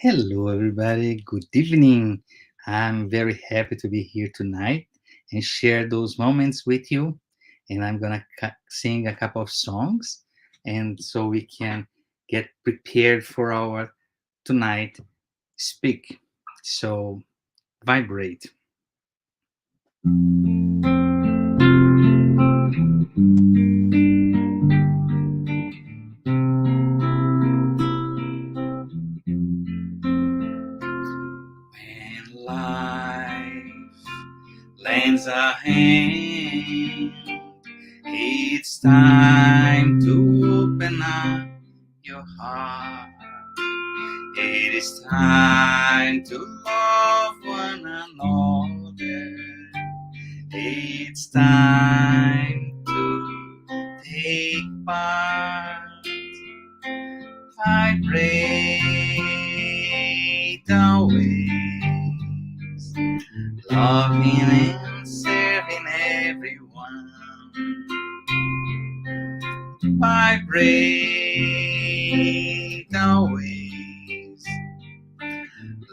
Hello, everybody. Good evening. I'm very happy to be here tonight and share those moments with you. And I'm gonna sing a couple of songs, and so we can get prepared for our tonight speak. So vibrate. When life lends a hand, it's time to open up your heart. It is time to love one another. It's time to take part. Vibrate always, loving and serving everyone. Vibrate always,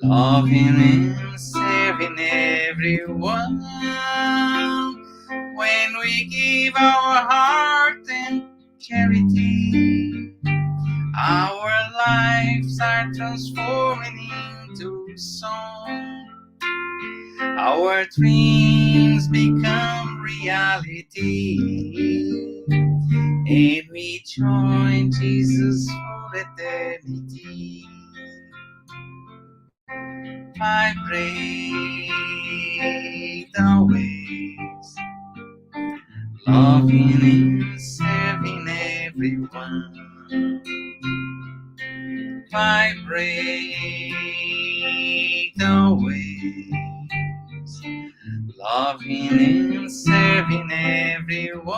loving and serving everyone. When we give our heart and charity, our lives are transforming into song. Our dreams become reality, and we join Jesus for eternity. Vibrate always, loving and serving everyone. Vibrate always, loving and serving everyone.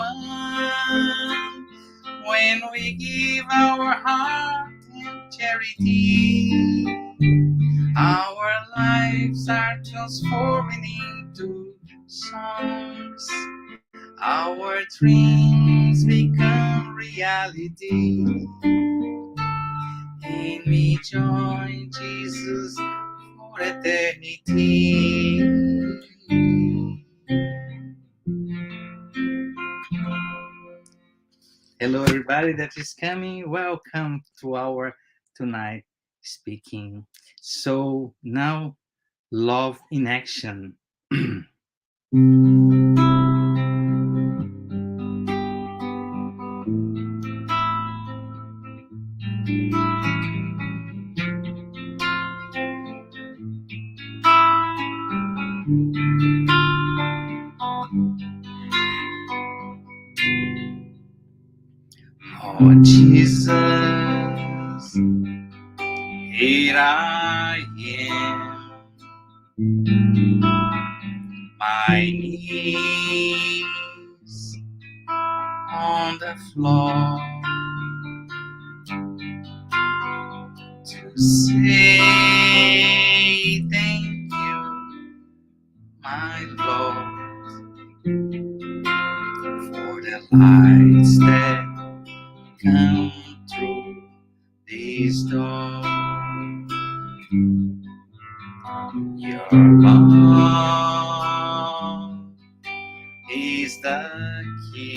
When we give our heart and charity, our lives are transforming into songs. Our dreams become reality, and we join Jesus for eternity. Hello, everybody that is coming. Welcome to our tonight speaking. So now, love in action. Oh, Jesus, here I am, my knees on the floor, to say thank you, my Lord, for the lights that come through this door. Your love is the key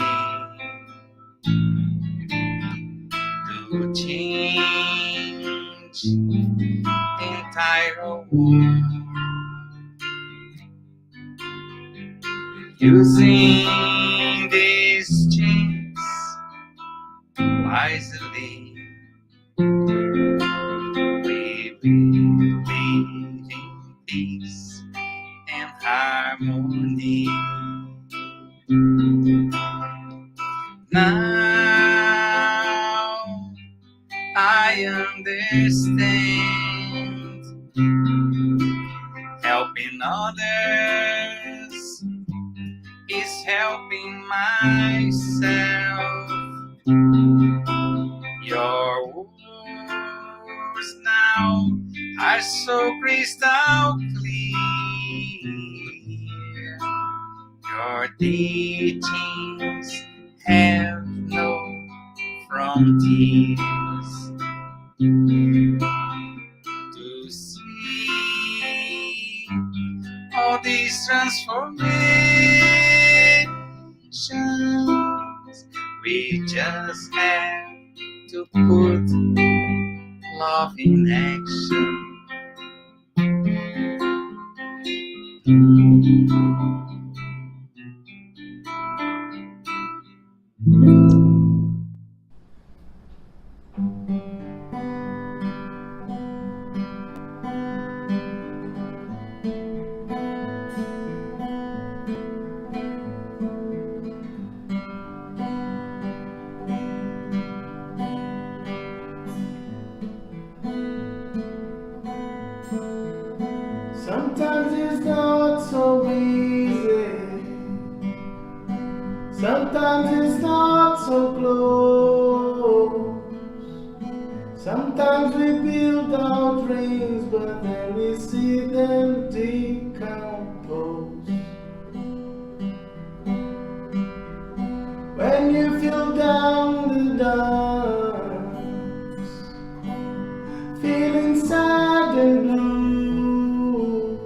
to change the entire world. Using these chains wisely, we will live in peace and harmony. Now I understand, helping others is helping myself. Your words now are so crystal clear. Your teachings have no frontiers. To these transformations. We just have to put love in action. Sometimes it's not so easy. Sometimes it's not so close. Sometimes we build our dreams, but then we see them decompose. When you feel down the dumps, feeling sad and blue,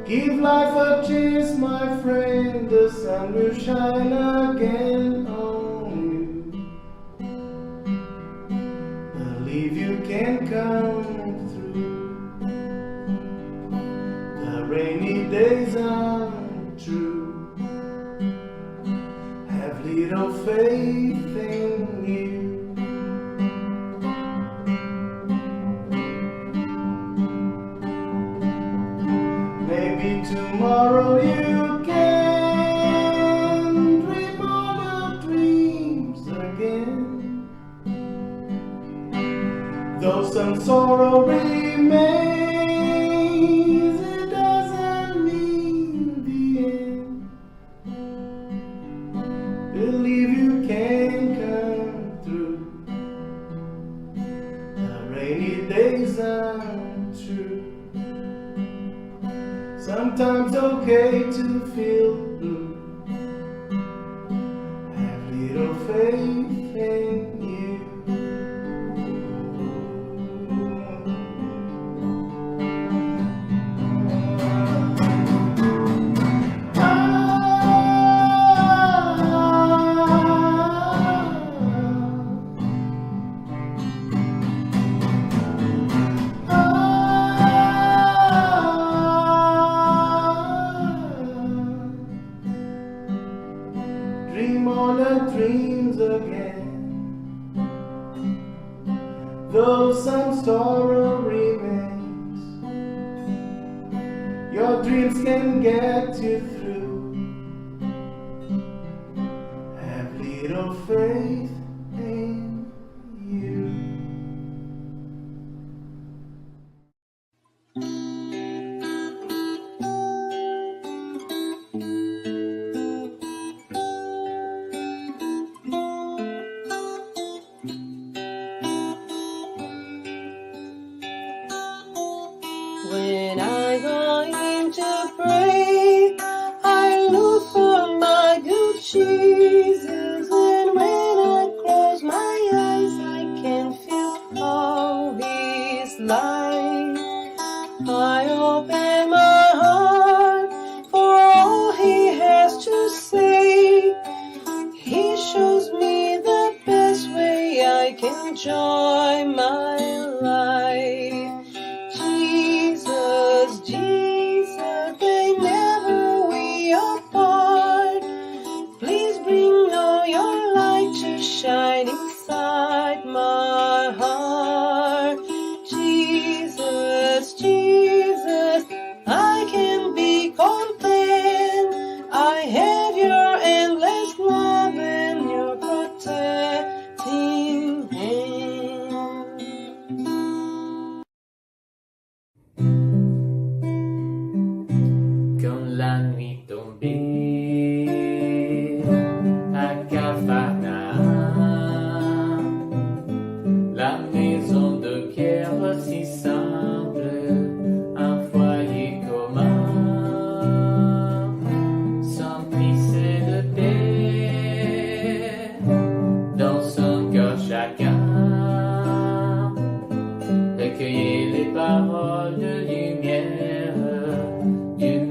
give life a chance, my friend. The sun will shine again on you. Believe you can come through. The rainy days are true. Have little faith in you. Maybe tomorrow you can dream all your dreams again. Though some sorrow remains, it doesn't mean the end. Believe you can come through. The rainy days are true. Sometimes okay to feel blue. Have little faith in you. Dream all the dreams again. Though some sorrow remains, your dreams can get you through. Have little faith in you. When I go in to pray, I look for my good Jesus. And when I close my eyes, I can feel all His light. I open my heart for all He has to say. He shows me the best way I can enjoy my life. Jesus, Jesus, they never we apart. Please bring all your light to shine inside my heart. Jesus, Jesus, I can be content. I have your endless love and your protecting hand. Quand la nuit tombait à Capharnaüm, la maison de pierre si simple, un foyer commun, s'emplissait de paix, dans son cœur chacun recueillait les paroles de lumière du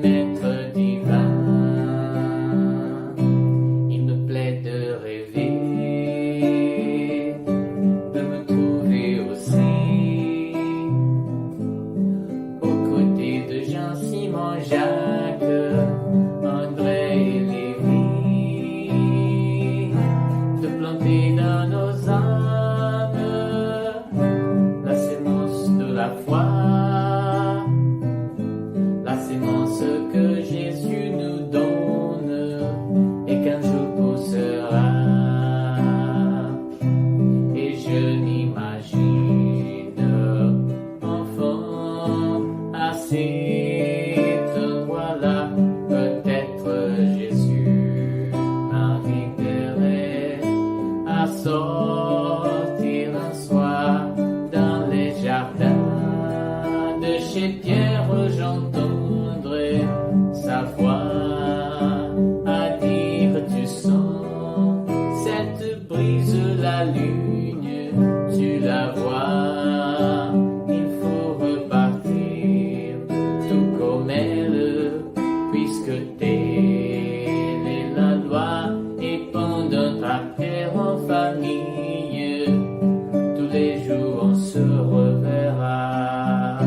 la foi, la sémence que Jésus nous donne et qu'un jour poussera. Et je m'imagine enfant à cet endroit-là, peut-être Jésus m'inviterait à sortir un soir dans les jardins de chez Pierre. J'entendrai sa voix à dire tu sens cette brise la lune, tu la vois, il faut repartir tout comme elle, puisque telle est la loi. Et pendant ta prière en famille, tous les jours on se reverra.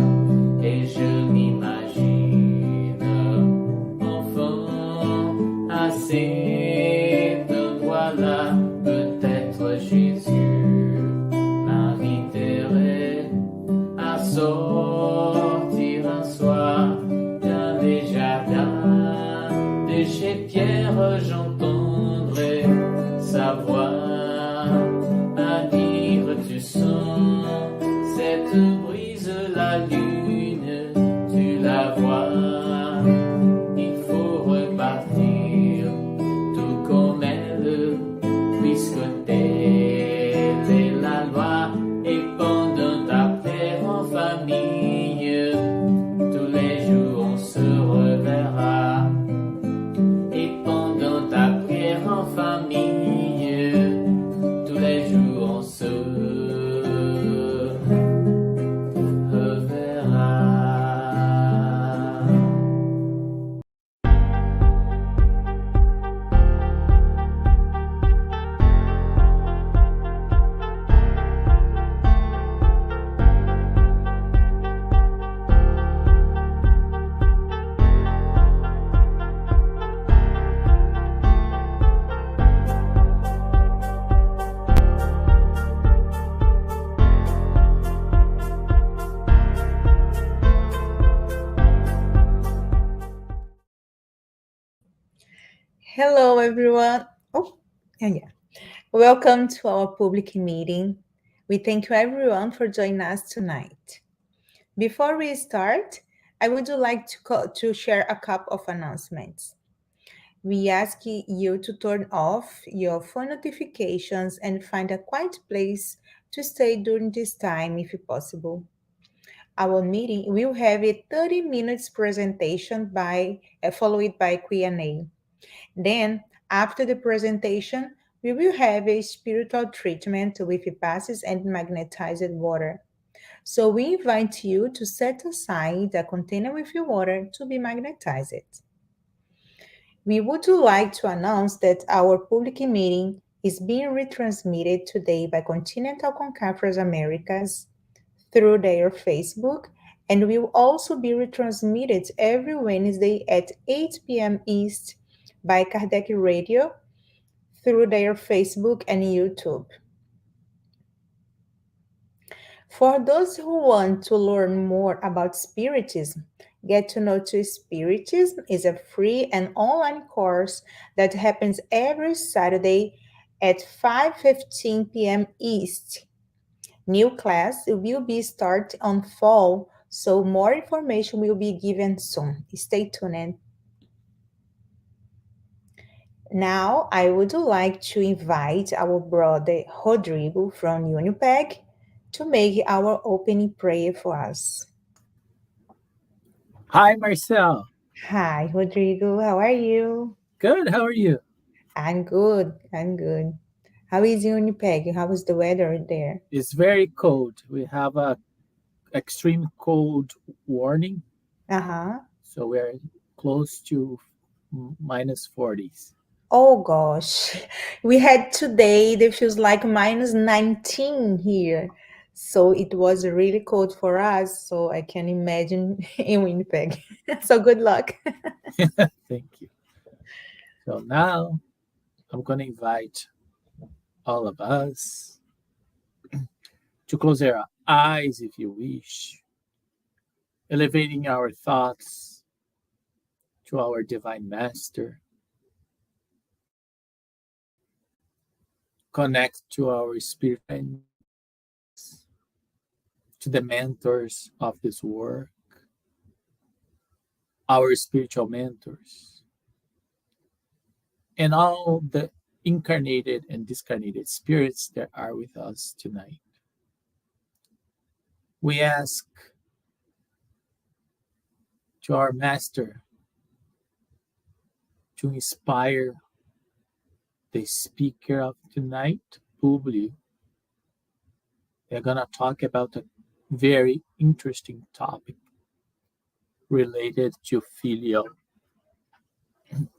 Et je m'imagine enfant à cet endroit-là, peut-être Jésus m'inviterait à sortir un soir dans les jardins de chez Pierre. J'entendrai sa voix à dire tu sens cette brise la lune, tu la vois, il faut repartir tout comme elle, puisque telle est la loi. Et pendant ta prière en famille, tous les jours on se reverra. Et pendant ta prière en famille, tous les jours on se reverra. Hello, everyone. Oh, yeah. Welcome to our public meeting. We thank you, everyone, for joining us tonight. Before we start, I would like to share a couple of announcements. We ask you to turn off your phone notifications and find a quiet place to stay during this time if possible. Our meeting will have a 30 minutes presentation followed by Q&A. Then, after the presentation, we will have a spiritual treatment with passes and magnetized water. So we invite you to set aside a container with your water to be magnetized. We would like to announce that our public meeting is being retransmitted today by Continental Conference Americas through their Facebook and will also be retransmitted every Wednesday at 8 p.m. East by Kardec Radio through their Facebook and YouTube. For those who want to learn more about Spiritism, Get to Know to Spiritism is a free and online course that happens every Saturday at 5:15 p.m. East. New class will be started on fall, so more information will be given soon. Stay tuned. Now, I would like to invite our brother Rodrigo from Unipeg to make our opening prayer for us. Hi, Marcel. Hi, Rodrigo. How are you? Good. How are you? I'm good. I'm good. How is Unipeg? How is the weather there? It's very cold. We have a extreme cold warning, Uh-huh. so we're close to minus 40s. Oh gosh. We had today, it feels like minus 19 here. So it was really cold for us. So I can imagine in Winnipeg. So good luck. Thank you. So now I'm going to invite all of us to close our eyes if you wish. elevating our thoughts to our Divine Master, connect to our spirit friends, to the mentors of this work, our spiritual mentors, and all the incarnated and discarnated spirits that are with us tonight. We ask to our Master to inspire the speaker of tonight, Publio. They're going to talk about a very interesting topic related to filial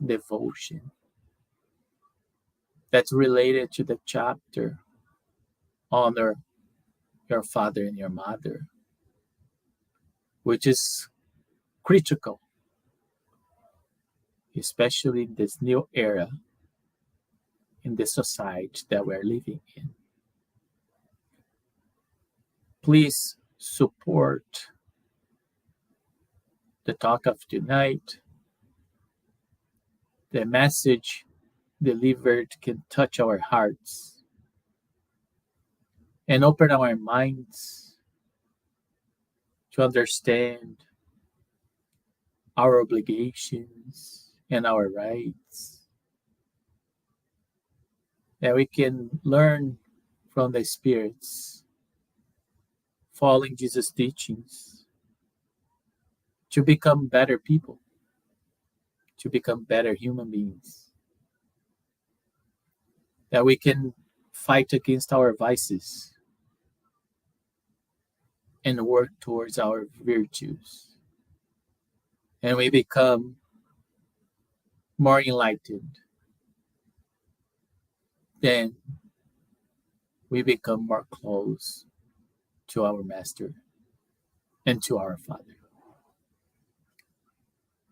devotion. That's related to the chapter Honor Your Father and Your Mother, which is critical, especially in this new era in the society that we're living in. Please support the talk of tonight. The message delivered can touch our hearts and open our minds to understand our obligations and our rights, that we can learn from the spirits, following Jesus' teachings, to become better people, to become better human beings, that we can fight against our vices and work towards our virtues, and we become more enlightened, then we become more close to our Master and to our Father.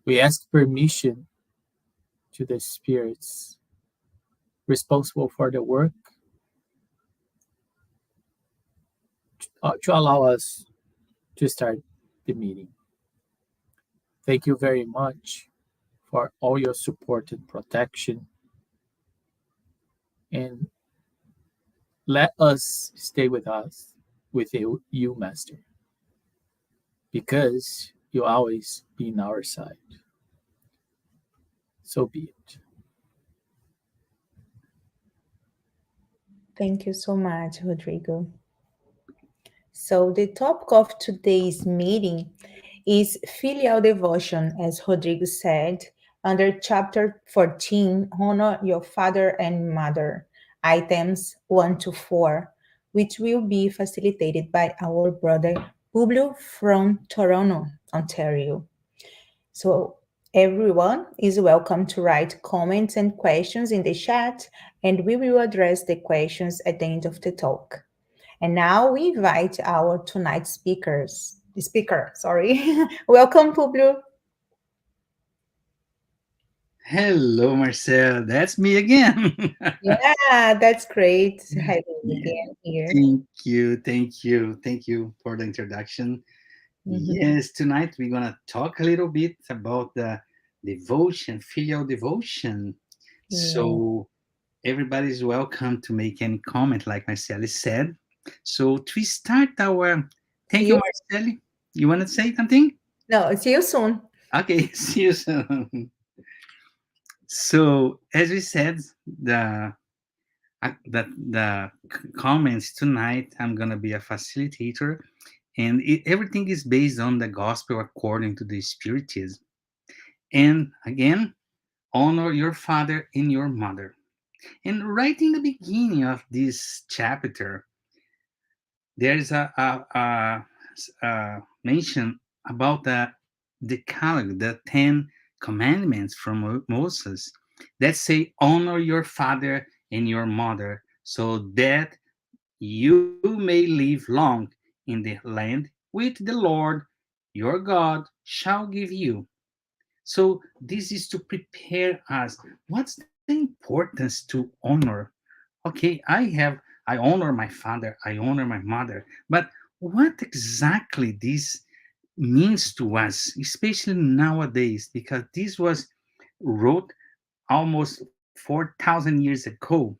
We ask permission to the spirits responsible for the work to allow us to start the meeting. Thank you very much for all your support and protection. And let us stay with us, with you, Master, because you always be on our side. So be it. Thank you so much, Rodrigo. So, the topic of today's meeting is filial devotion, as Rodrigo said, under chapter 14, Honor Your Father and Mother, items 1 to 4, which will be facilitated by our brother Publio from Toronto, Ontario. So, everyone is welcome to write comments and questions in the chat, and we will address the questions at the end of the talk. And now we invite our tonight's speaker, sorry. Welcome, Publio. Hello, Marcel. That's me again. Yeah, that's great having you Yeah, again here. thank you for the introduction. Mhm. Yes, tonight we're gonna talk a little bit about the devotion, filial devotion. Yeah. So everybody's welcome to make any comment, like Marceli said. So to start our, thank See you, you. Marceli. You want to say something? No, see you soon. Okay, see you soon. So as we said, the comments tonight, I'm gonna be a facilitator, and everything is based on the gospel according to the Spiritism. And again, honor your father and your mother. And right in the beginning of this chapter, there's a mention about the Decalogue, the 10 Commandments from Moses that say, honor your father and your mother, so that you may live long in the land which the Lord your God shall give you. So this is to prepare us. What's the importance to honor? Okay, I honor my father, I honor my mother, but what exactly this means to us, especially nowadays, because this was wrote almost 4,000 years ago.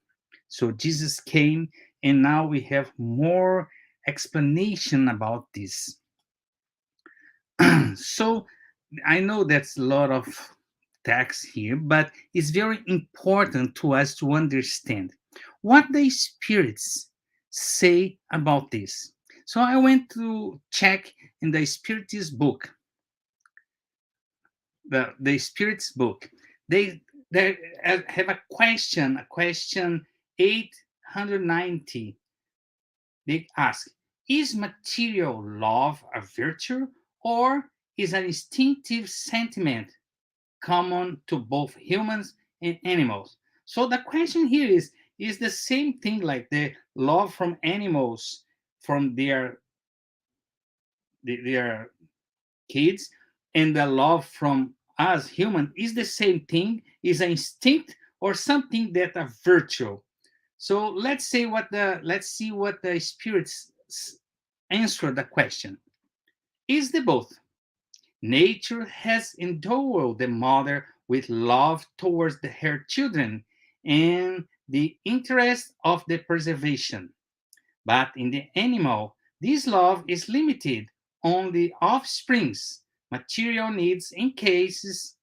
So Jesus came, and now we have more explanation about this. So I know that's a lot of text here, but it's very important to us to understand what the spirits say about this. So I went to check in the Spiritist book, the Spirits book. They have a question 890. They ask, is material love a virtue or is an instinctive sentiment common to both humans and animals? So the question here is the same thing like the love from animals from their kids and the love from us human is the same thing, is an instinct or something that a virtue. So let's see what the spirits answer the question. Is the both? Nature has endowed the mother with love towards her children and the interest of the preservation. But in the animal, this love is limited on the offspring's material needs in cases,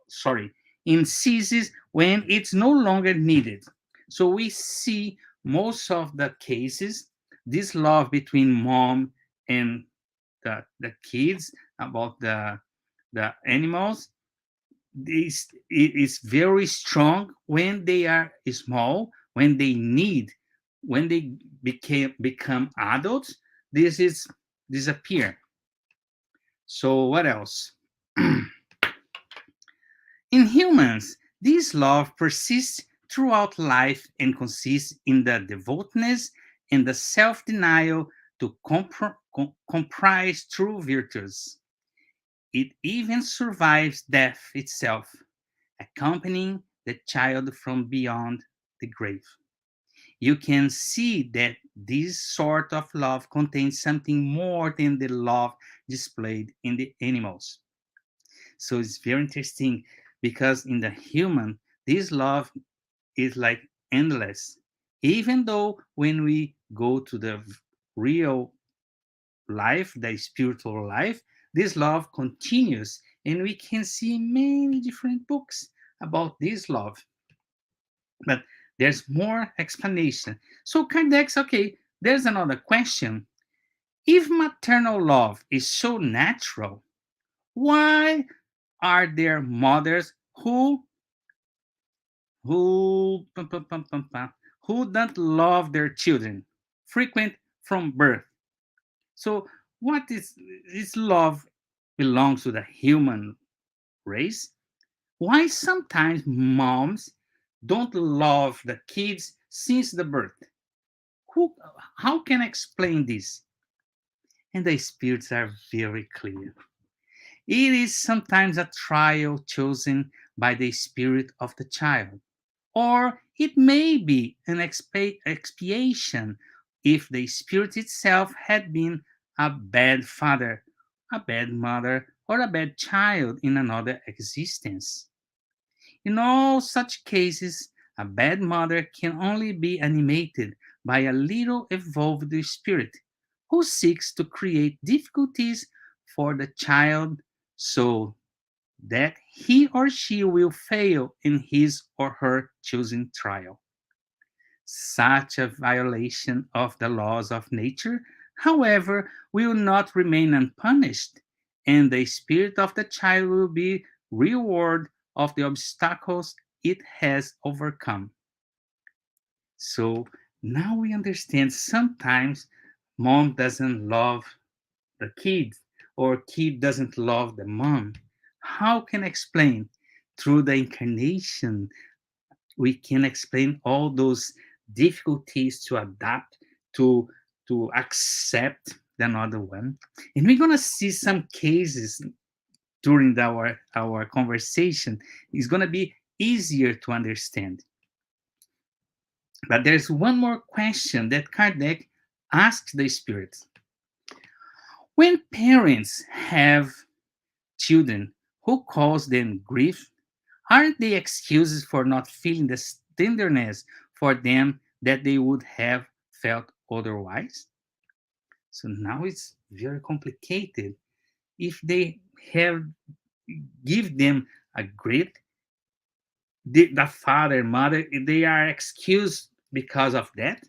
sorry, in ceases when it's no longer needed. So we see most of the cases, this love between mom and the kids about the animals, this it is very strong when they are small, when they need, when they become adults, this is disappear. So what else? In humans, this love persists throughout life and consists in the devoutness and the self-denial to comprise true virtues. It even survives death itself, accompanying the child from beyond the grave. You can see that this sort of love contains something more than the love displayed in the animals. So it's very interesting because in the human, this love is like endless. Even though when we go to the real life, the spiritual life, this love continues, and we can see many different books about this love. But there's more explanation. So Kardec's okay. There's another question. If maternal love is so natural, why are there mothers who who don't love their children, frequent from birth? So what is this love belongs to the human race? Why sometimes moms don't love the kids since the birth? Who, how can I explain this? And the spirits are very clear. It is sometimes a trial chosen by the spirit of the child, or it may be an expiation if the spirit itself had been a bad father, a bad mother, or a bad child in another existence. In all such cases, a bad mother can only be animated by a little evolved spirit who seeks to create difficulties for the child so that he or she will fail in his or her chosen trial. Such a violation of the laws of nature, however, will not remain unpunished, and the spirit of the child will be reward of the obstacles it has overcome. So now we understand sometimes mom doesn't love the kid or kid doesn't love the mom. How can I explain? Through the incarnation, we can explain all those difficulties to adapt, to to accept the another one. And we're gonna see some cases during our conversation. It's gonna be easier to understand. But there's one more question that Kardec asked the spirit. When parents have children who cause them grief, aren't they excuses for not feeling the tenderness for them that they would have felt otherwise? So now it's very complicated. If they have give them a grief, the father, mother, they are excused because of that.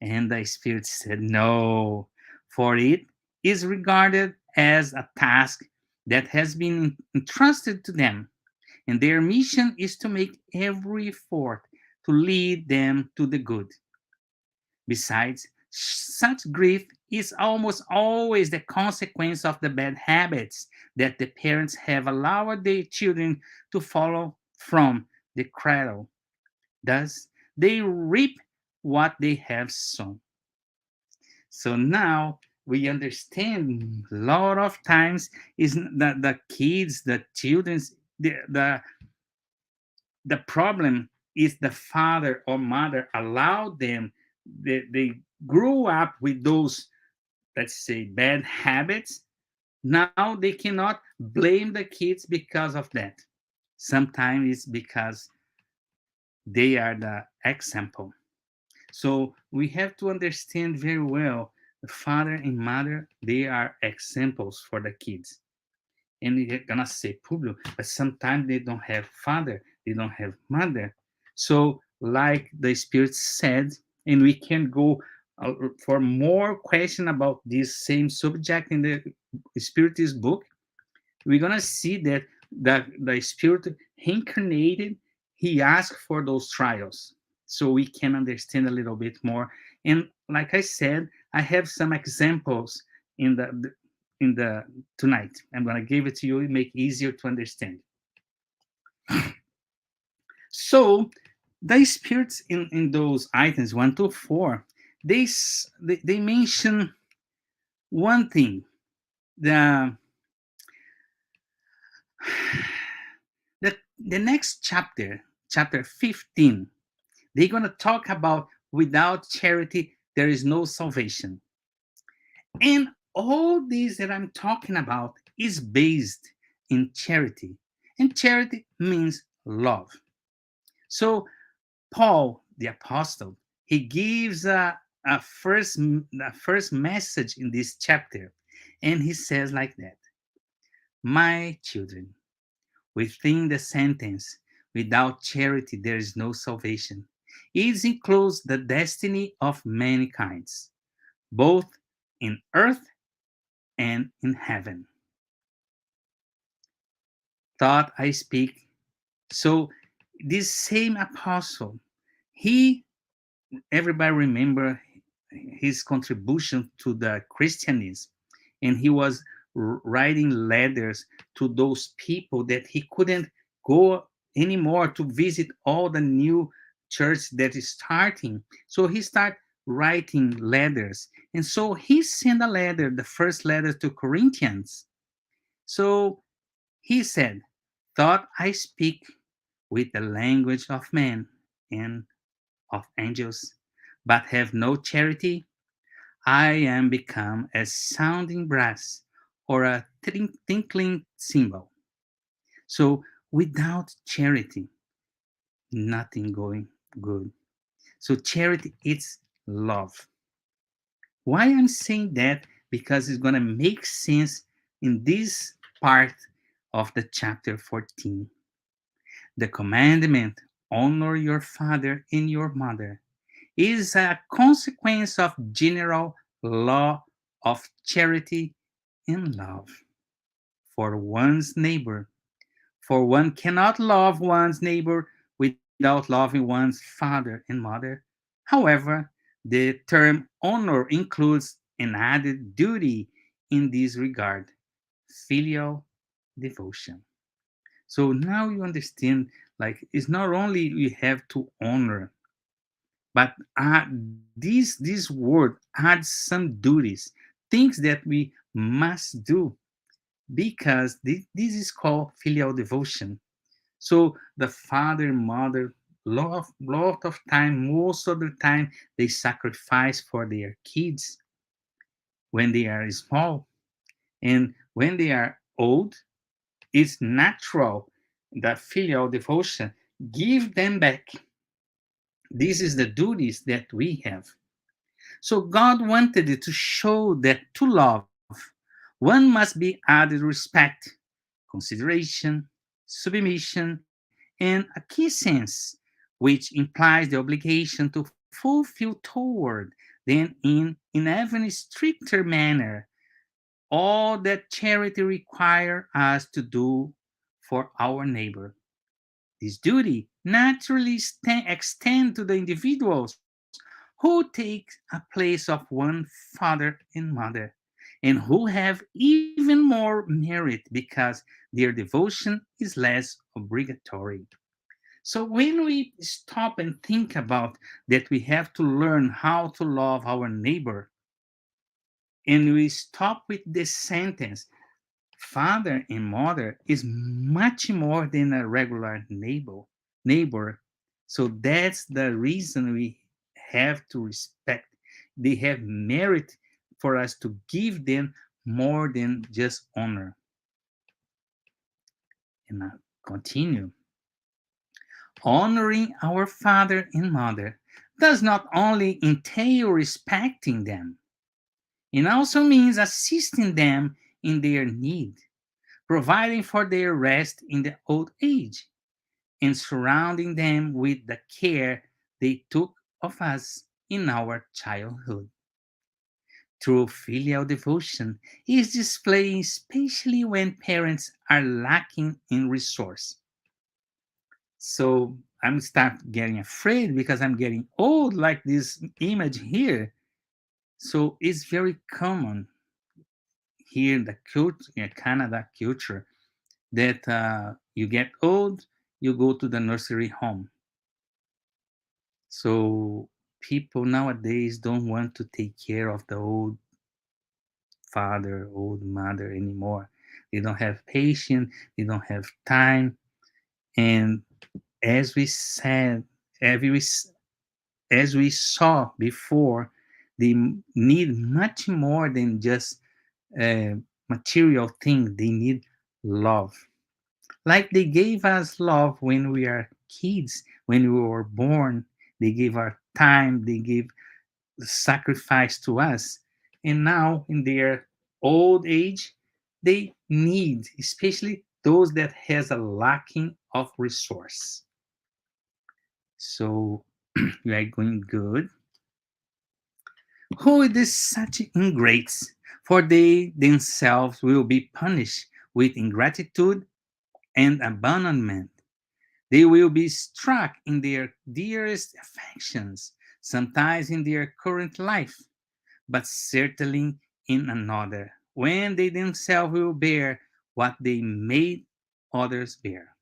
And the Spirit said, no, for it is regarded as a task that has been entrusted to them, and their mission is to make every effort to lead them to the good. Besides, such grief is almost always the consequence of the bad habits that the parents have allowed their children to follow from the cradle. Thus, they reap what they have sown. So now we understand a lot of times is that the kids, the children's, the problem is the father or mother allowed them, they grew up with those, let's say, bad habits. Now they cannot blame the kids because of that. Sometimes it's because they are the example. So we have to understand very well the father and mother, they are examples for the kids. And you're gonna say, Publio, but sometimes they don't have father, they don't have mother. So, like the Spirit said, and we can go for more question about this same subject in the Spiritist book, we're gonna see that the Spirit incarnated, he asked for those trials, so we can understand a little bit more. And like I said, I have some examples in the tonight. I'm gonna give it to you. It make it easier to understand. So the spirits in those items 1 to 4, they mention one thing. The the next chapter, chapter 15, they're going to talk about without charity, there is no salvation. And all these that I'm talking about is based in charity. And charity means love. So Paul, the apostle, he gives a first message in this chapter. And he says like that, my children, within the sentence, without charity there is no salvation. It includes the destiny of mankind's, both in earth and in heaven. Thought I speak. So this same apostle, he, everybody remember his contribution to the Christianism, and he was writing letters to those people that he couldn't go anymore to visit all the new church that is starting. So he started writing letters, and so he sent a letter, the first letter to Corinthians. So he said, thought I speak with the language of men and of angels, but have no charity, I am become a sounding brass or a tinkling cymbal. So without charity, nothing going good. So charity is love. Why I'm saying that? Because it's gonna make sense in this part of the chapter 14. The commandment, honor your father and your mother, is a consequence of general law of charity and love for one's neighbor. For one cannot love one's neighbor without loving one's father and mother. However, the term honor includes an added duty in this regard, filial devotion. So now you understand, like, it's not only we have to honor, but this word adds some duties, things that we must do, because this is called filial devotion. So the father and mother, lot of time, most of the time, they sacrifice for their kids when they are small. And when they are old, it's natural that filial devotion give them back. This is the duties that we have. So God wanted it to show that to love, one must be added respect, consideration, submission, and a key sense, which implies the obligation to fulfill toward, then in even stricter manner, all that charity requires us to do for our neighbor. This duty naturally extends to the individuals who take a place of one father and mother, and who have even more merit because their devotion is less obligatory. So when we stop and think about that we have to learn how to love our neighbor, and we stop with this sentence, father and mother is much more than a regular neighbor. So that's the reason we have to respect. They have merit for us to give them more than just honor. And I continue. Honoring our father and mother does not only entail respecting them, it also means assisting them in their need, providing for their rest in the old age, and surrounding them with the care they took of us in our childhood. True filial devotion is displayed especially when parents are lacking in resource. So I'm start getting afraid because I'm getting old, like this image here. So it's very common here in the culture, in Canada culture, that you get old, you go to the nursery home. So people nowadays don't want to take care of the old father, old mother anymore. They don't have patience, they don't have time. And as we said, every, as we saw before, they need much more than just material things. They need love. Like they gave us love when we are kids, when we were born. They gave our time, they gave sacrifice to us. And now in their old age, they need, especially those that has a lacking of resource. So we are going good. Who is such ingrates? For they themselves will be punished with ingratitude and abandonment. They will be struck in their dearest affections, sometimes in their current life, but certainly in another, when they themselves will bear what they made others bear.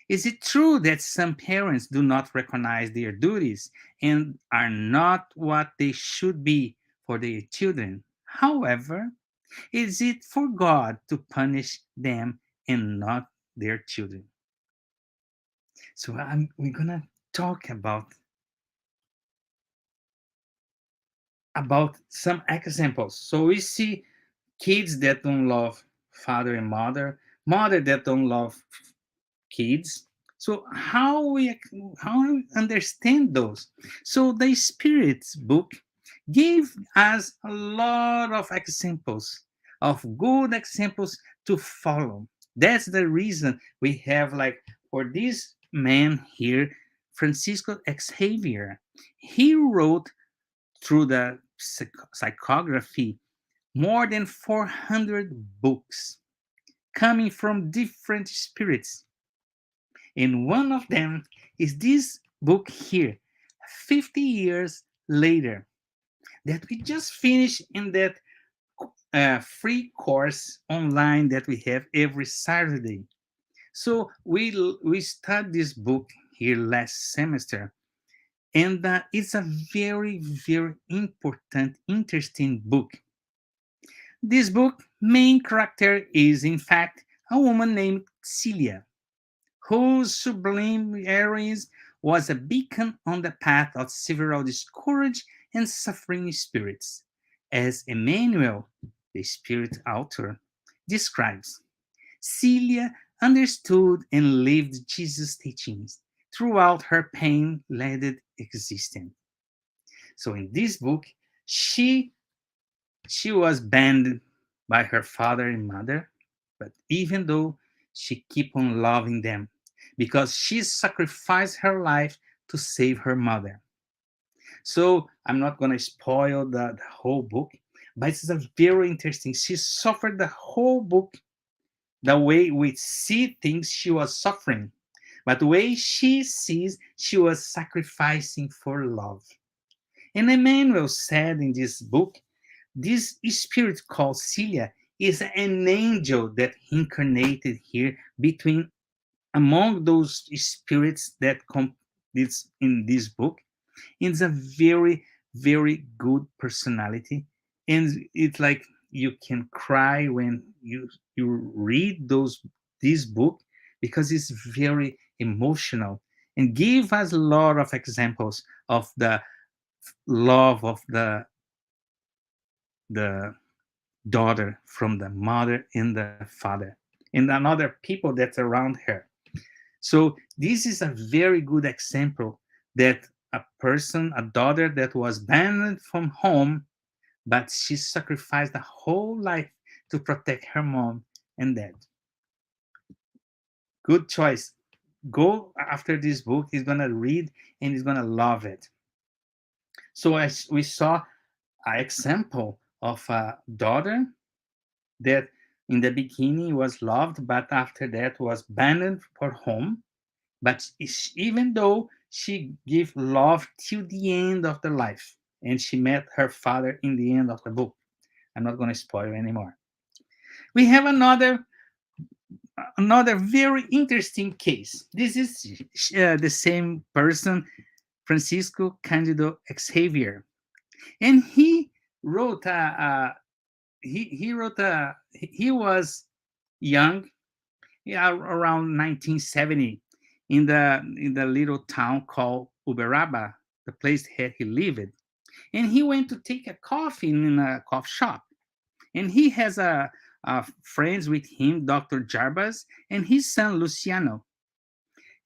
Is it true that some parents do not recognize their duties and are not what they should be for their children? However, is it for God to punish them and not their children? So we're gonna talk about some examples. So we see kids that don't love father and mother that don't love kids. So how we understand those? So the Spirit's book gave us a lot of examples, of good examples to follow. That's the reason we have, like, for this man here, Francisco Xavier. He wrote through the psychography more than 400 books coming from different spirits. And one of them is this book here, 50 years later, that we just finished in that free course online that we have every Saturday. So we start this book here last semester, and it's a very, very important, interesting book. This book main character is in fact a woman named Celia, whose sublime heroism was a beacon on the path of several discouraged and suffering spirits, as Emmanuel the spirit author, describes Celia understood and lived Jesus' teachings throughout her pain-laden existence. So in this book, she she was banned by her father and mother, but even though she kept on loving them because she sacrificed her life to save her mother. So I'm not going to spoil the whole book, but it's a very interesting. She suffered the whole book the way we see things she was suffering, but the way she sees she was sacrificing for love. And Emmanuel said in this book, this spirit called Celia is an angel that incarnated here between among those spirits that come this in this book. It's a very, very good personality. And it's like you can cry when you read this book because it's very emotional and give us a lot of examples of the love of the daughter from the mother and the father and another people that's around her. So this is a very good example that a person, a daughter that was banned from home, but she sacrificed the whole life to protect her mom and dad. Good choice. Go after this book. He's gonna read and he's gonna love it. So as we saw an example of a daughter that in the beginning was loved, but after that was banned for home. But even though she gave love till the end of the life, and she met her father in the end of the book. I'm not going to spoil anymore. We have another very interesting case. This is the same person, Francisco Candido Xavier, and wrote a, he was young, yeah, around 1970, in the little town called Uberaba, the place where he lived. And he went to take a coffee in a coffee shop. And he has a friends with him, Dr. Jarbas, and his son Luciano.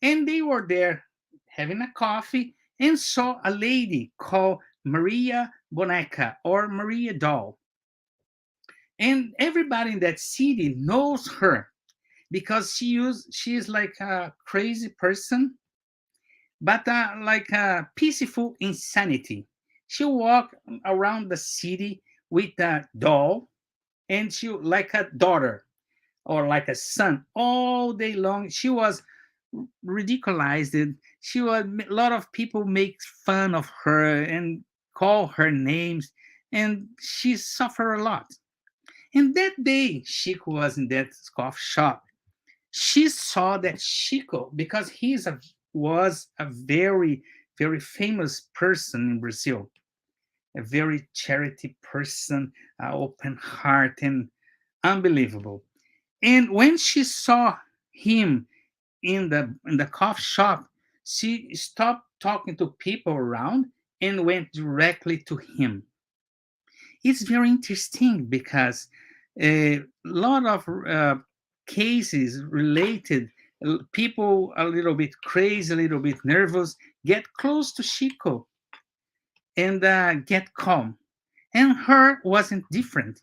And they were there having a coffee and saw a lady called Maria Boneca or Maria Doll. And everybody in that city knows her because she is like a crazy person, but like a peaceful insanity. She walk around the city with a doll, and she like a daughter or like a son all day long. She was ridiculized. She was a lot of people make fun of her and call her names, and she suffered a lot. And that day, Chico was in that coffee shop. She saw that Chico, because was a very, very famous person in Brazil, a very charity person, open heart, and unbelievable. And when she saw him in the coffee shop, she stopped talking to people around and went directly to him. It's very interesting because a lot of cases related, people a little bit crazy, a little bit nervous, get close to Chico and get calm. And her wasn't different.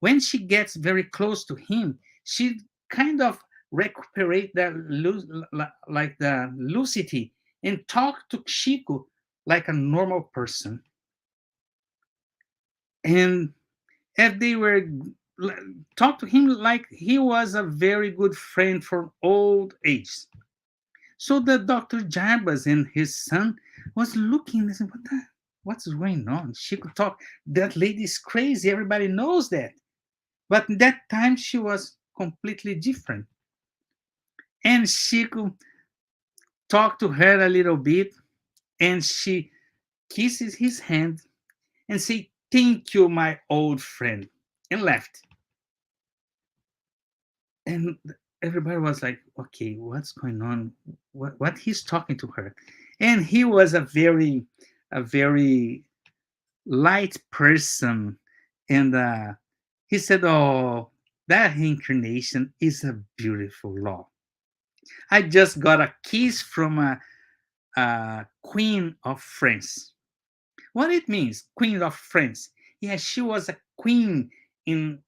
When she gets very close to him, she kind of recuperate like the lucidity and talk to Chico like a normal person. And if they were talk to him like he was a very good friend from old age. So the Dr. Jarbas and his son was looking and said, what's going on? She could talk. That lady is crazy. Everybody knows that. But that time she was completely different. And she could talk to her a little bit, and she kisses his hand and say, "Thank you, my old friend," and left. And everybody was like, okay, what's going on? What he's talking to her? And he was a very light person, and He said, "Oh, that reincarnation is a beautiful law. I just got a kiss from a queen of France." What it means, queen of France? Yeah, she was a queen in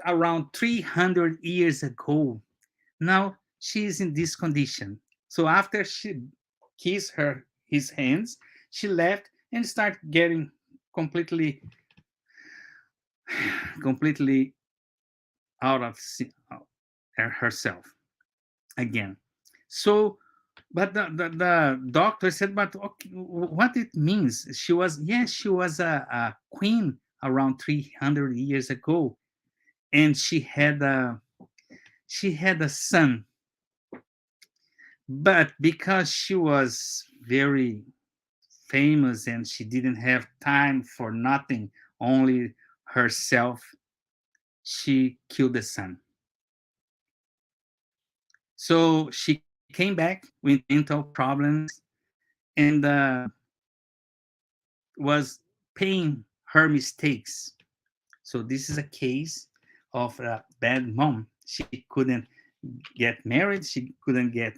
around 300 years ago. Now she is in this condition. So after she kissed his hands, she left and started getting completely completely out of herself again. So, but the doctor said, but okay, what it means? She was, yes, she was a queen around 300 years ago, and she had a son, but because she was very famous and she didn't have time for nothing, only herself, she killed the son. So she came back with mental problems and was paying her mistakes. So this is a case of a bad mom. She couldn't get married, she couldn't get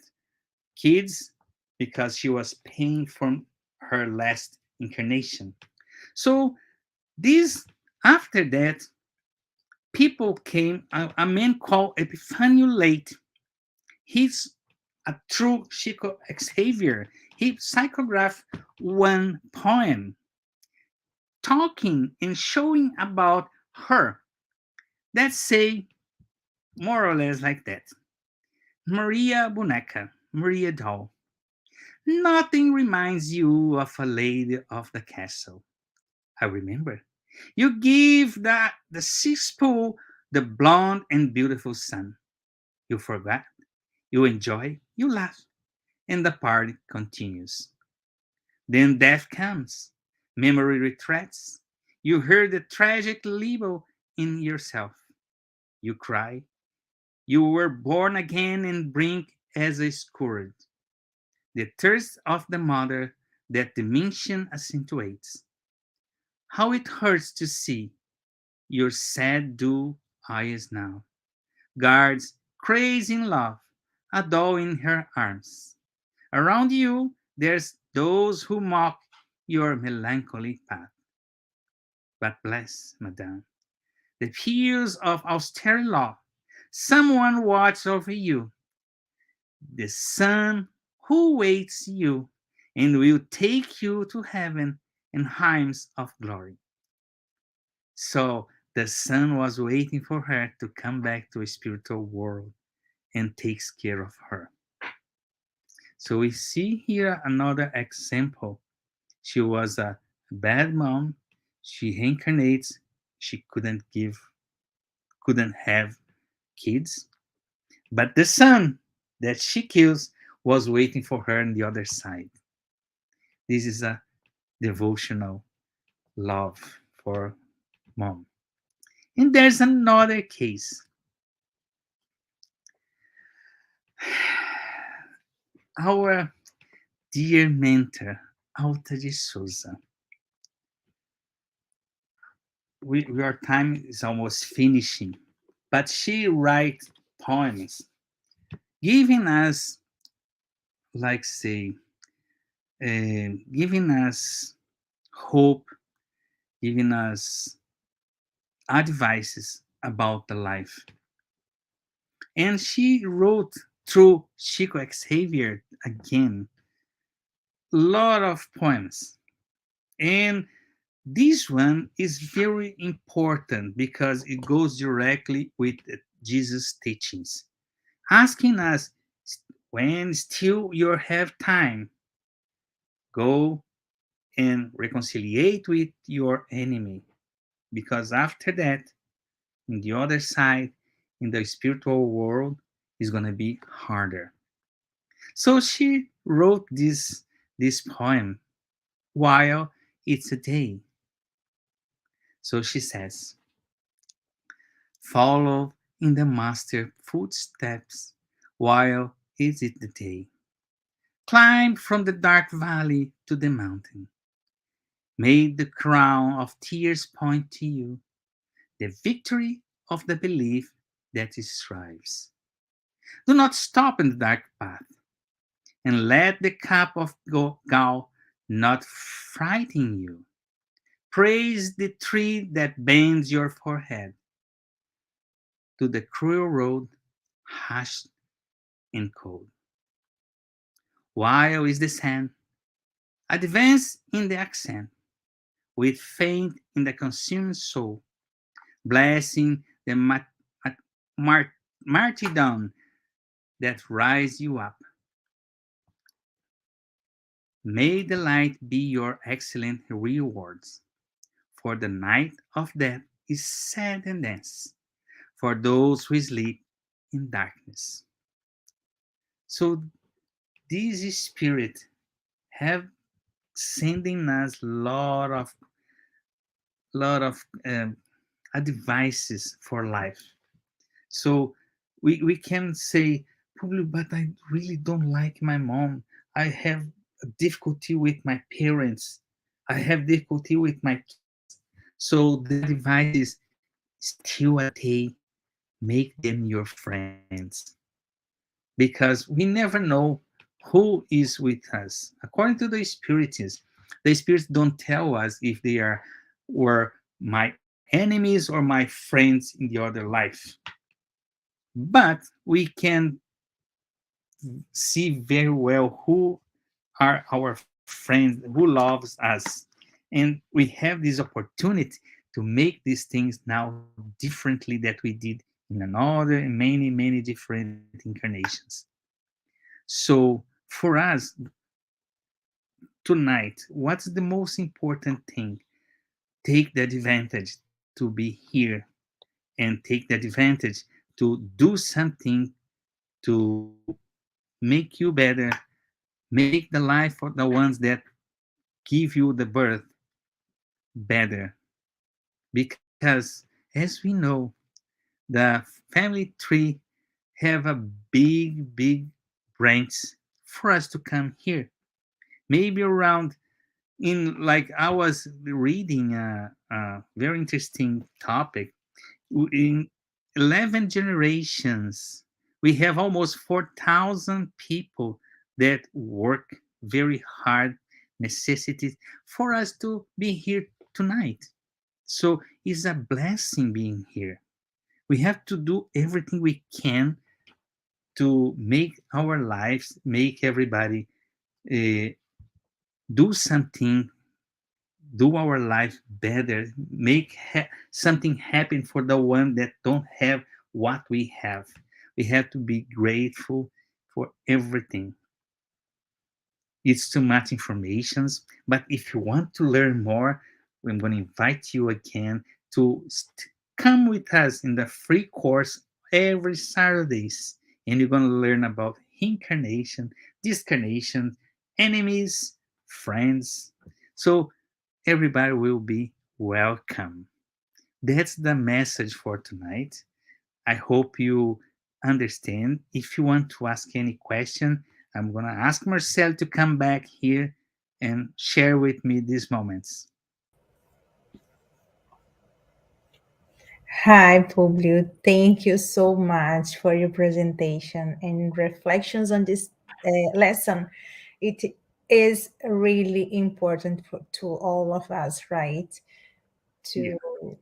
kids because she was paying for her last incarnation. So this after that, people came. A man called Epifanio Late. He's a true Chico Xavier. He psychographed one poem talking and showing about her that say more or less like that. Maria Boneca, Maria Doll. Nothing reminds you of a lady of the castle. I remember. You give the six pool the blonde and beautiful sun. You forgot, you enjoy, you laugh, and the party continues. Then death comes, memory retreats. You hear the tragic libel in yourself. You cry. You were born again and bring as a scourge the thirst of the mother that dimension accentuates. How it hurts to see your sad dull eyes now. Guards crazy in love, a doll in her arms. Around you, there's those who mock your melancholy path. But bless, madame, the peers of austere law. Someone watch over you, the Son who waits you and will take you to heaven in hymns of glory. So the Son was waiting for her to come back to a spiritual world and takes care of her. So we see here another example. She was a bad mom. She reincarnates. She couldn't have kids. But the son that she kills was waiting for her on the other side. This is a devotional love for mom. And there's another case. Our dear mentor, Alta de Souza. Our time is almost finishing, but she writes poems, giving us, like say, giving us hope, giving us advices about the life. And she wrote through Chico Xavier again a lot of poems. And this one is very important because it goes directly with Jesus' teachings, asking us when still you have time, go and reconciliate with your enemy. Because after that, in the other side, in the spiritual world, is going to be harder. So she wrote this poem while it's a day. So she says, follow in the master footsteps while is it the day. Climb from the dark valley to the mountain. May the crown of tears point to you. the victory of the belief that it strives. Do not stop in the dark path, and let the cup of gall not frighten you. Praise the tree that bends your forehead to the cruel road, hushed and cold. While is the sand, advance in the accent, with faith in the consumed soul, blessing the mar- martyrdom that rise you up. May the light be your excellent rewards, for the night of death is sad and dense for those who sleep in darkness. So this spirit have sending us lot of advices for life. So we can say, probably, but I really don't like my mom. I have a difficulty with my parents. I have difficulty with my kids. So the advices still a day, make them your friends, because we never know who is with us. According to the spirits don't tell us if they are were my enemies or my friends in the other life. But we can see very well who are our friends, who loves us. And we have this opportunity to make these things now differently that we did in another and many different incarnations. So for us tonight, what's the most important thing? Take the advantage to be here and take the advantage to do something to make you better, make the life of the ones that give you the birth better. Because as we know, the family tree have a big branch for us to come here. Maybe around in like I was reading a very interesting topic. In 11 generations, we have almost 4,000 people that work very hard, necessities for us to be here tonight. So it's a blessing being here. We have to do everything we can to make our lives, make everybody uh, do something, do our life better, make something happen for the one that don't have what we have. We have to be grateful for everything. It's too much information, but if you want to learn more, I'm going to invite you again to come with us in the free course every Saturdays, and you're going to learn about incarnation, discarnation, enemies, friends. So everybody will be welcome. That's the message for tonight. I hope you understand. If you want to ask any question, I'm going to ask Marcel to come back here and share with me these moments. Hi, Publio. Thank you so much for your presentation and reflections on this lesson. It is really important to all of us, right? Yeah. To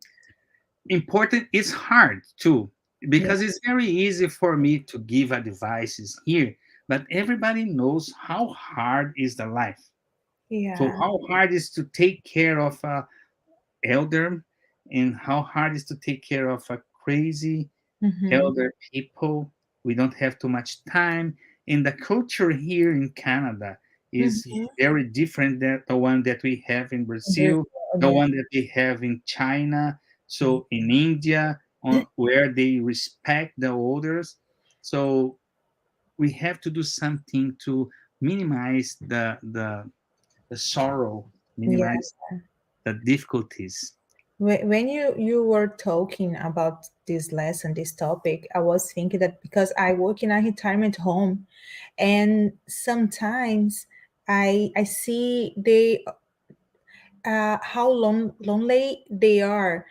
Important is hard too, yeah, because it's very easy for me to give advices here, but everybody knows how hard is the life. So yeah, how hard is to take care of a elder, and how hard is to take care of a crazy mm-hmm, elder people. We don't have too much time. And the culture here in Canada is mm-hmm. very different than the one that we have in Brazil, the Yeah, one that we have in China, so in India, where they respect the elders. So we have to do something to minimize the sorrow, yeah. minimize the difficulties. When you were talking about this lesson, this topic, I was thinking that because I work in a retirement home, and sometimes I see they how lonely they are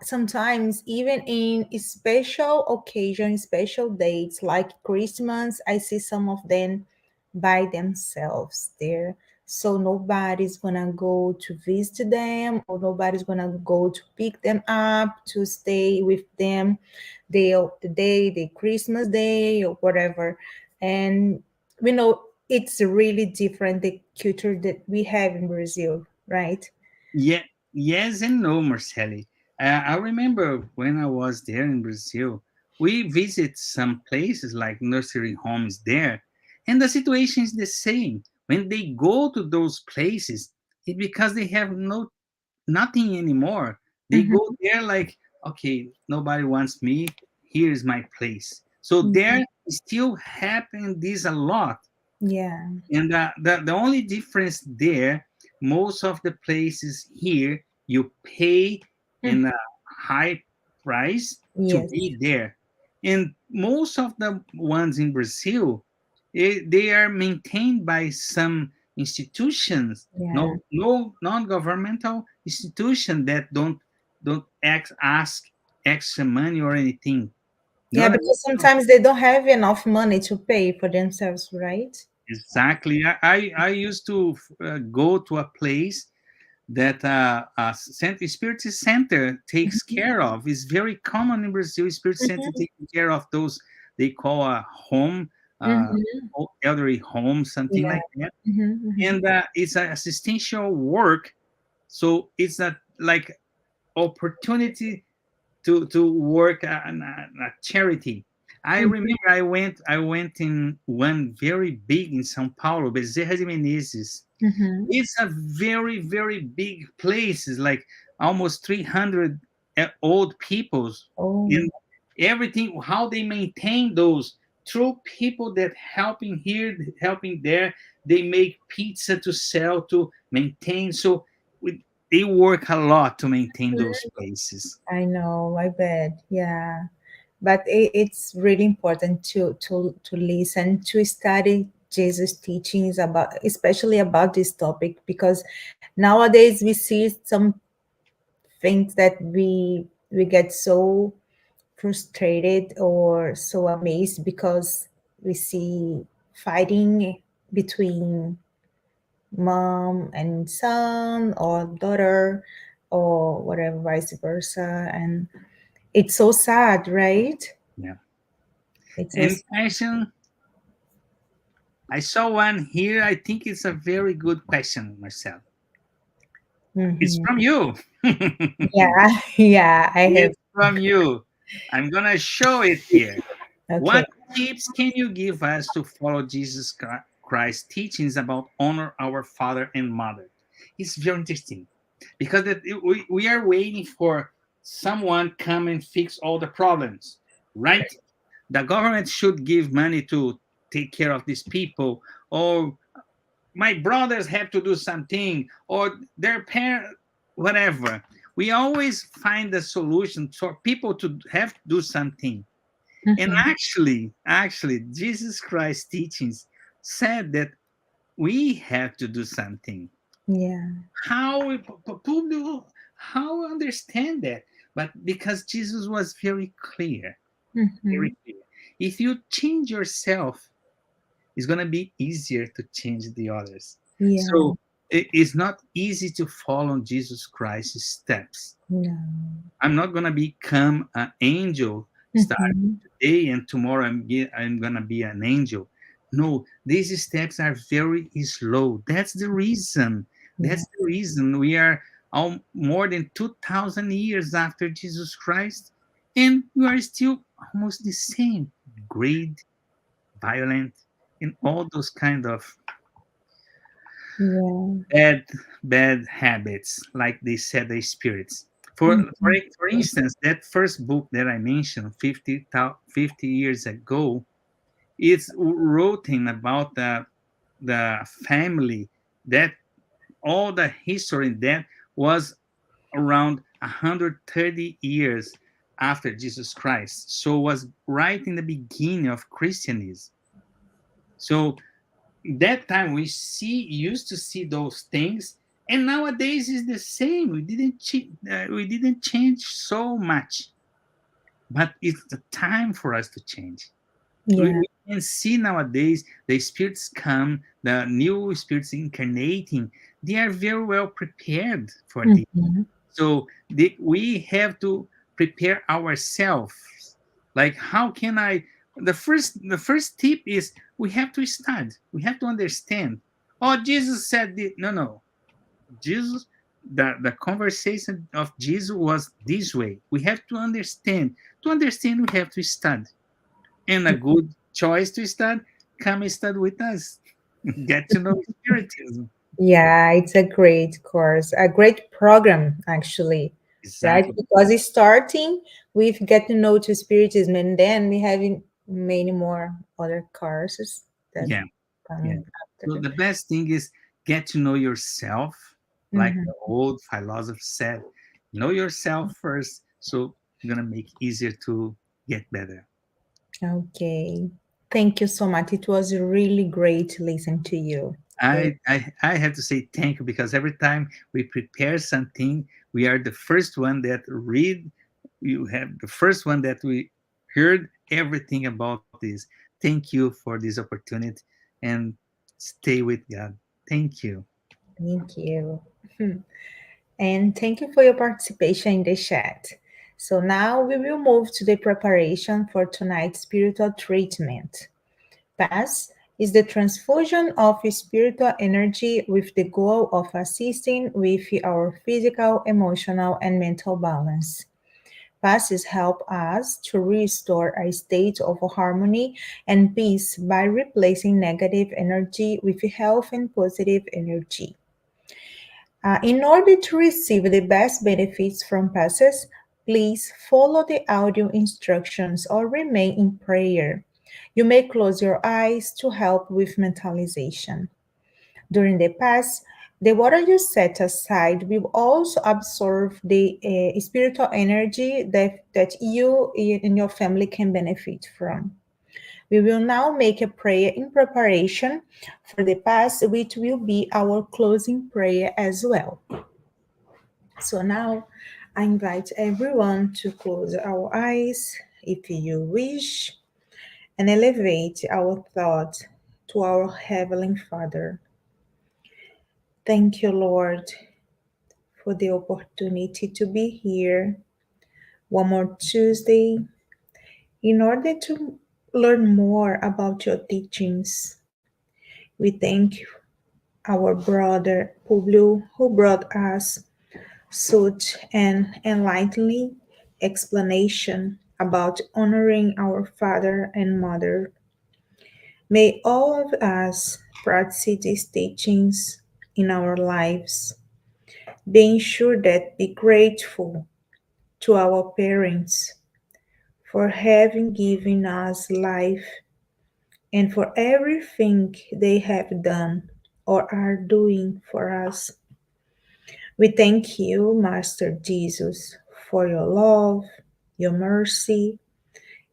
sometimes even in special occasions, special dates like Christmas, I see some of them by themselves there. So nobody's gonna go to visit them, or nobody's gonna go to pick them up to stay with them the day, the Christmas day or whatever. And we know it's really different, the culture that we have in Brazil, right? Yeah, yes and no, Marceli. I remember when I was there in Brazil, we visit some places like nursery homes there, and the situation is the same. When they go to those places, it's because they have nothing anymore. They Mhm. go there like, okay, nobody wants me. Here is my place. So Mhm. there still happen this a lot. Yeah. And the only difference there, most of the places here, you pay Mm. in a high price to Yes. be there. And most of the ones in Brazil, they are maintained by some institutions, Yeah. no non-governmental institution that don't ask extra money or anything. You know Yeah, what I because mean? sometimes they don't have enough money to pay for themselves, right? Exactly. I used to go to a place that Spiritist Center takes Mhm. care of. It's very common in Brazil. Spirit Center Mhm. taking care of those they call a home, uh, Mhm. elderly home, something Yeah. like that. Mhm. Mhm. And it's an assistential work, so it's a like opportunity to work a charity. I Mhm. remember I went in one very big in São Paulo, Bezerra de Menezes. Mhm. It's a very very big place. It's like almost 300 old peoples, Oh. and everything how they maintain those through people that helping here, helping there. They make pizza to sell to maintain. So they work a lot to maintain those places. I know, I bet. Yeah. But it's really important to listen, to study Jesus' teachings about, especially about this topic, because nowadays we see some things that we get so frustrated or so amazed because we see fighting between mom and son or daughter or whatever, vice versa. And it's so sad, right? Yeah. It's so And sad. question, I saw one here. I think it's a very good question, Marcel. It's Mhm. from you. Yeah. Yeah, I have. It's from you. I'm gonna show it here. Okay. What tips can you give us to follow Jesus Christ's teachings about honor our father and mother? It's very interesting because we are waiting for someone come and fix all the problems, right? The government should give money to take care of these people, or my brothers have to do something, or their parents, whatever. We always find a solution for people to have to do something. And Mhm. actually, Jesus Christ's teachings said that we have to do something. Yeah. How understand that? But because Jesus was very Mhm. clear. If you change yourself, it's gonna be easier to change the others. Yeah. So it's not easy to follow Jesus Christ's steps. No. I'm not gonna become an angel starting Mhm. today and tomorrow I'm gonna be an angel. No, these steps are very slow. That's the reason. Yeah. That's the reason we are more than 2,000 years after Jesus Christ, and we are still almost the same. Greed, violent, and all those kind of Yeah. bad habits, like they said, the spirits. Mhm. For instance, that first book that I mentioned 50 years ago, it's written about the family, that all the history that was around 130 years after Jesus Christ. So it was right in the beginning of Christianism. So that time we see used to see those things, And nowadays is the same. We didn't change so much, but it's the time for us to change. we, Yeah. we can see nowadays the spirits come, the new spirits incarnating, they are very well prepared for this. Mhm. So we have to prepare ourselves. Like, how can I? The first tip is we have to study. We have to understand. Oh, Jesus said this. No, no. Jesus, the conversation of Jesus was this way. We have to understand. To understand, we have to study. And a good choice to study, come study with us. Get to know Spiritism. Yeah, it's a great course, a great program, actually, right? Exactly. Because it's starting with Get to Know to Spiritism, and then we having many more other courses that Yeah. Yeah. come So after. the best thing is get to know yourself, like Mhm. the old philosopher said, know yourself first. So it's gonna make it easier to get better. Okay. Thank you so much. It was really great to listen to you. I have to say thank you because every time we prepare something, we are the first one that read. You have the first one that we heard everything about this. Thank you for this opportunity and stay with God. Thank you. Thank you. And thank you for your participation in the chat. So now we will move to the preparation for tonight's spiritual treatment. PAS is the transfusion of spiritual energy with the goal of assisting with our physical, emotional, and mental balance. PASes help us to restore a state of harmony and peace by replacing negative energy with health and positive energy. In order to receive the best benefits from passes, please follow the audio instructions or remain in prayer. You may close your eyes to help with mentalization. During the pass, the water you set aside will also absorb the spiritual energy that you and your family can benefit from. We will now make a prayer in preparation for the pass, which will be our closing prayer as well. So now I invite everyone to close our eyes if you wish and elevate our thoughts to our Heavenly Father. Thank you, Lord, for the opportunity to be here one more Tuesday in order to learn more about your teachings. We thank our brother Publio who brought us such an enlightening explanation about honoring our father and mother. May all of us practice these teachings in our lives, being sure that be grateful to our parents for having given us life and for everything they have done or are doing for us. We thank you, Master Jesus, for your love, your mercy,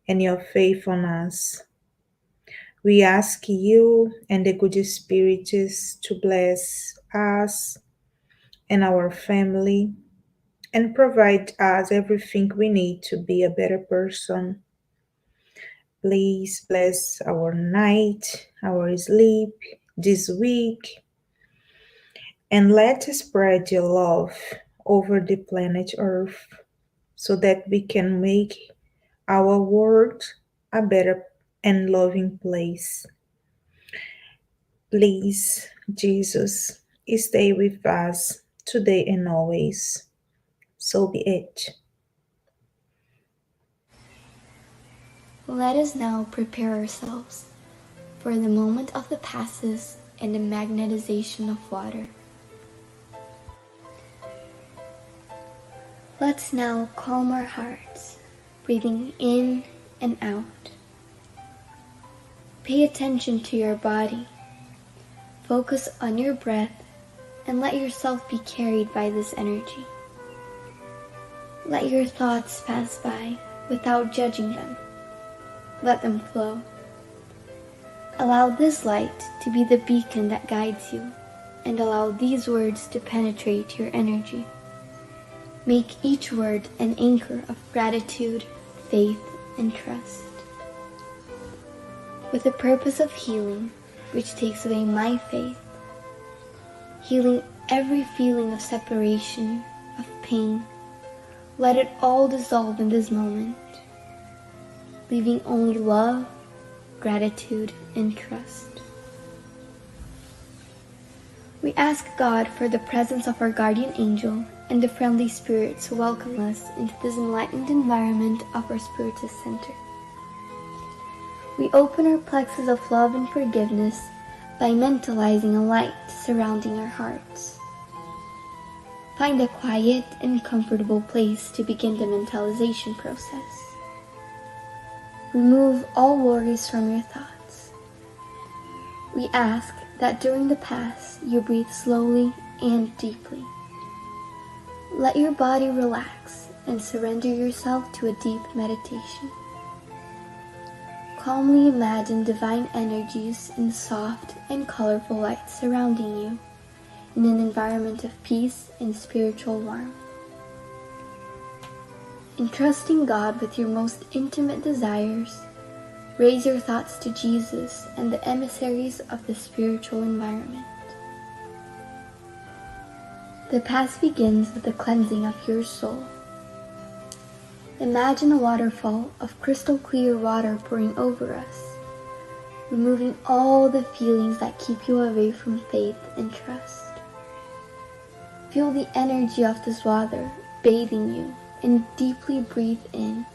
and your faithfulness. We ask you and the good spirits to bless us and our family and provide us everything we need to be a better person. Please bless our night, our sleep this week, and let us spread your love over the planet Earth so that we can make our world a better and loving place. Please, Jesus, stay with us today and always. So be it. Let us now prepare ourselves for the moment of the passes and the magnetization of water. Let's now calm our hearts, breathing in and out. Pay attention to your body. Focus on your breath and let yourself be carried by this energy. Let your thoughts pass by without judging them. Let them flow. Allow this light to be the beacon that guides you, and allow these words to penetrate your energy. Make each word an anchor of gratitude, faith, and trust. With the purpose of healing, which takes away my faith, healing every feeling of separation, of pain, let it all dissolve in this moment, leaving only love, gratitude, and trust. We ask God for the presence of our guardian angel and the friendly spirits who welcome us into this enlightened environment of our Spiritist Center. We open our plexus of love and forgiveness by mentalizing a light surrounding our hearts. Find a quiet and comfortable place to begin the mentalization process. Remove all worries from your thoughts. We ask that during the pass you breathe slowly and deeply. Let your body relax and surrender yourself to a deep meditation. Calmly imagine divine energies in soft and colorful light surrounding you in an environment of peace and spiritual warmth. Entrusting God with your most intimate desires, raise your thoughts to Jesus and the emissaries of the spiritual environment. The Pass begins with the cleansing of your soul. Imagine a waterfall of crystal clear water pouring over us, removing all the feelings that keep you away from faith and trust. Feel the energy of this water bathing you and deeply breathe in,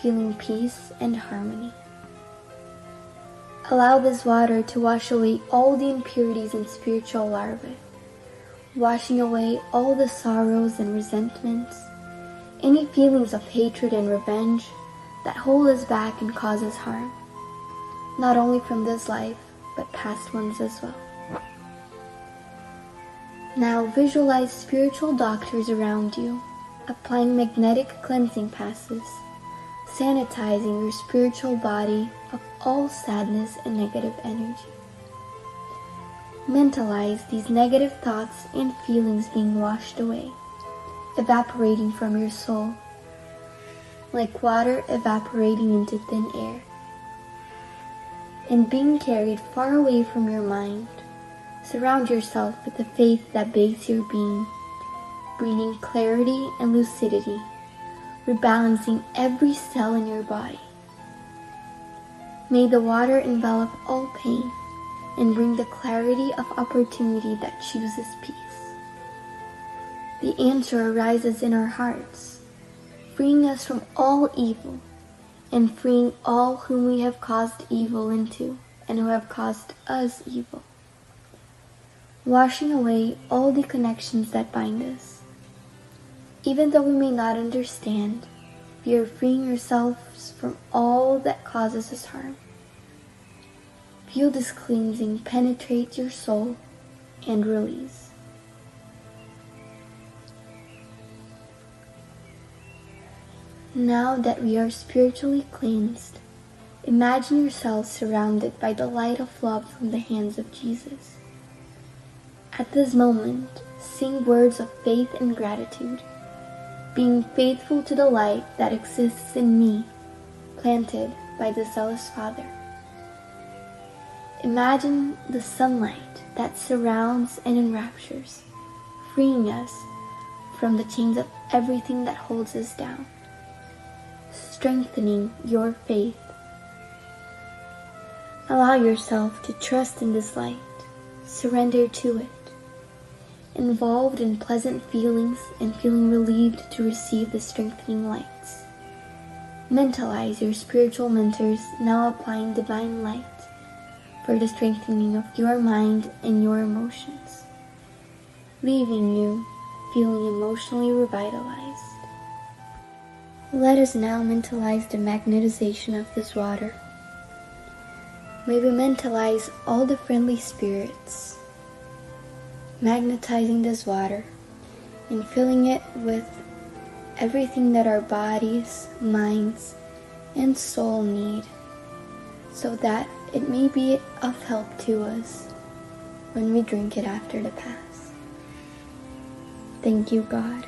feeling peace and harmony. Allow this water to wash away all the impurities and spiritual larvae, washing away all the sorrows and resentments, any feelings of hatred and revenge that hold us back and cause us harm, not only from this life, but past ones as well. Now visualize spiritual doctors around you, applying magnetic cleansing passes, sanitizing your spiritual body of all sadness and negative energy. Mentalize these negative thoughts and feelings being washed away, evaporating from your soul, like water evaporating into thin air, and being carried far away from your mind. Surround yourself with the faith that bathes your being, bringing clarity and lucidity, rebalancing every cell in your body. May the water envelop all pain and bring the clarity of opportunity that chooses peace. The answer arises in our hearts, freeing us from all evil and freeing all whom we have caused evil into and who have caused us evil, washing away all the connections that bind us. Even though we may not understand, we are freeing ourselves from all that causes us harm. Feel this cleansing penetrate your soul and release. Now that we are spiritually cleansed, imagine yourself surrounded by the light of love from the hands of Jesus. At this moment, sing words of faith and gratitude, being faithful to the light that exists in me, planted by the zealous Father. Imagine the sunlight that surrounds and enraptures, freeing us from the chains of everything that holds us down, strengthening your faith. Allow yourself to trust in this light, surrender to it, involved in pleasant feelings and feeling relieved to receive the strengthening lights. Mentalize your spiritual mentors now applying divine light for the strengthening of your mind and your emotions, leaving you feeling emotionally revitalized. Let us now mentalize the magnetization of this water. May we mentalize all the friendly spirits, magnetizing this water and filling it with everything that our bodies, minds, and soul need, so that it may be of help to us. when we drink it after the past. Thank you, God.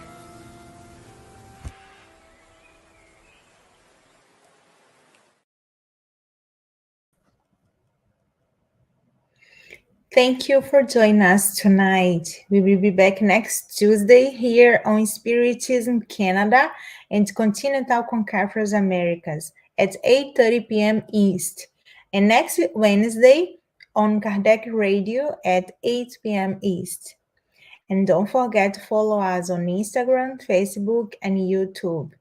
Thank you for joining us tonight. We will be back next Tuesday here on Spiritism Canada and Continental Conquerors Americas at 8:30 p.m. East. And next Wednesday on Kardec Radio at 8 p.m. East. And don't forget to follow us on Instagram, Facebook, and YouTube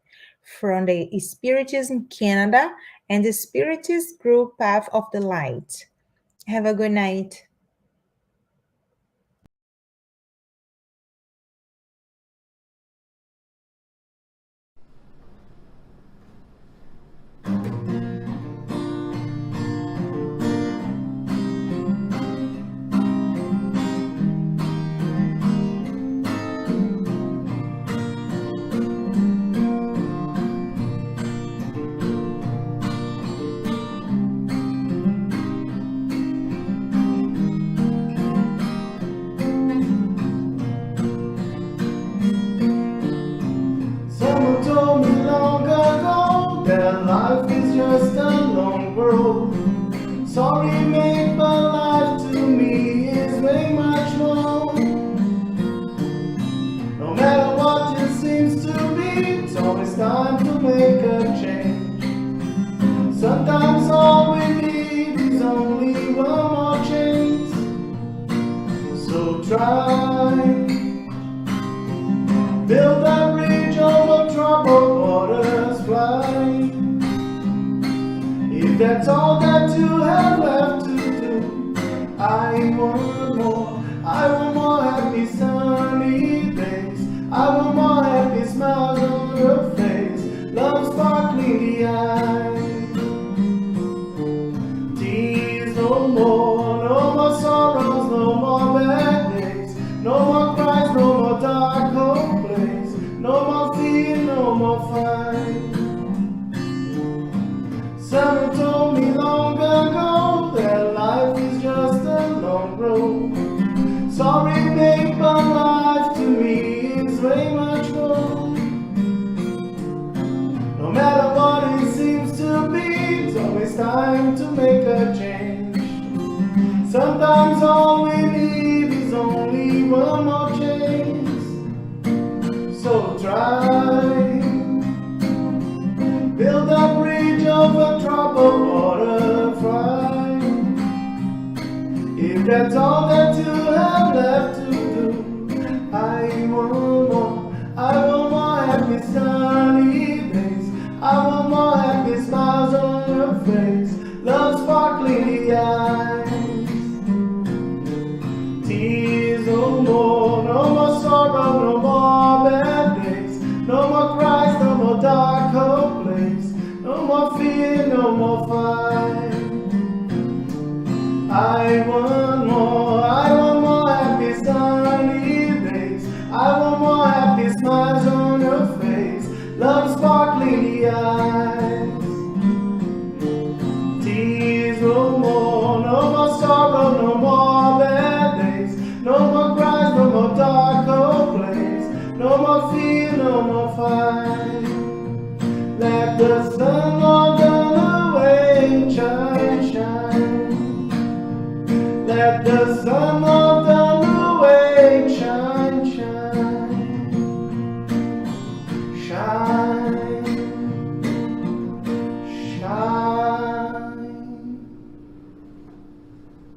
from the Spiritism Canada and the Spiritist group Path of the Light. Have a good night. Someone told me long ago that life is just a long road. Sorry, mate, but life to me is way much more. No matter what it seems to be, it's always time to make a change. Sometimes all we need is only one more chance. So try. Build a bridge over troubled waters, fly. If that's all that you have left to do, I want more. I want more happy sunny days. I want more happy smiles on your face. Love sparkling the eyes. Tears no more, no more sorrows, no more bad days. No more cries, no more dark hope. No more fear, no more fight. Someone told me long ago that life is just a long road. Sorry, babe, but life to me is way much more. No matter what it seems to be, it's always time to make a change. Sometimes all we need is only one more chance. So try, build a bridge over troubled water, fly. If that's all that you have left to do, I want more. I want more happy sunny days. I want more happy smiles on your face. Love sparkling the eyes. Tears no more, no more sorrow, no more bad days. No more cries, no more dark hope place. No more fear, no more fight. I want more happy sunny days. I want more happy smiles on your face. Love sparkling the eyes. Tears no more sorrow, no more bad days. No more cries, no more dark hope place. No more fear, no more fight. Let the sun walk on the way, shine, shine. Let the